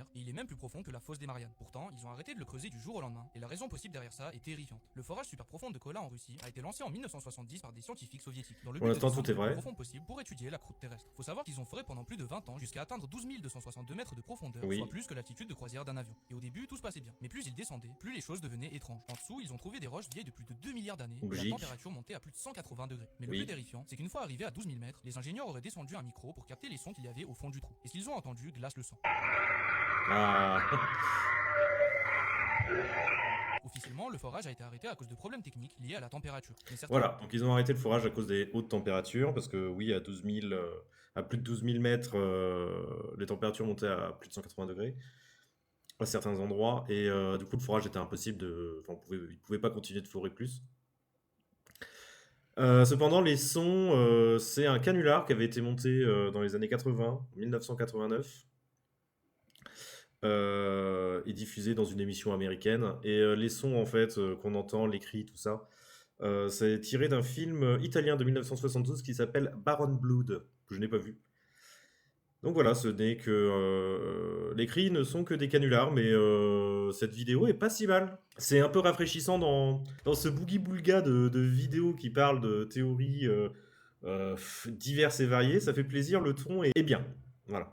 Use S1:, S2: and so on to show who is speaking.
S1: terre, et il est même plus profond que la fosse des Mariannes. Pourtant, ils ont arrêté de le creuser du jour au lendemain, et la raison possible derrière ça est terrifiante. Le forage super profond de Kola en Russie a été lancé en 1970 par des scientifiques soviétiques, dans le
S2: Pour
S1: but de
S2: l'instant, tout
S1: descendre
S2: est
S1: le plus
S2: vrai.
S1: profond possible pour étudier la croûte terrestre. Faut savoir qu'ils ont foré pendant plus de 20 ans jusqu'à atteindre 12 262 mètres de profondeur,
S2: Oui.
S1: soit plus que l'altitude de croisière d'un avion. Et au début, tout se passait bien. Mais plus ils descendaient, plus les choses devenaient étranges. En dessous, ils ont trouvé des roches vieilles de plus de 2 milliards d'années, et la
S2: Logique.
S1: température montait à plus de 180 degrés. Mais le
S2: Oui.
S1: plus terrifiant, c'est qu'une fois arrivés à 12 000 mètres, les ingénieurs auraient descendu un micro pour capter les sons qu'il y avait au fond du trou. Et ce qu'ils ont entendu glace le sang.
S2: Ah.
S1: Officiellement, le forage a été arrêté à cause de problèmes techniques liés à la température. Mais certains...
S2: Voilà, donc ils ont arrêté le forage à cause des hautes températures, parce que oui, à 12 000, à plus de 12 000 mètres, les températures montaient à plus de 180 degrés à certains endroits, et du coup le forage était impossible enfin, ils ne pouvaient pas continuer de forer plus. Cependant, les sons, c'est un canular qui avait été monté dans les années 80, 1989, et diffusé dans une émission américaine. Et les sons, en fait, qu'on entend, les cris, tout ça, c'est tiré d'un film italien de 1972 qui s'appelle Baron Blood, que je n'ai pas vu. Donc voilà, ce n'est que les cris ne sont que des canulars, mais cette vidéo est pas si mal. C'est un peu rafraîchissant dans ce boogie-boulga de vidéos qui parlent de théories diverses et variées. Ça fait plaisir, le ton est bien. Voilà.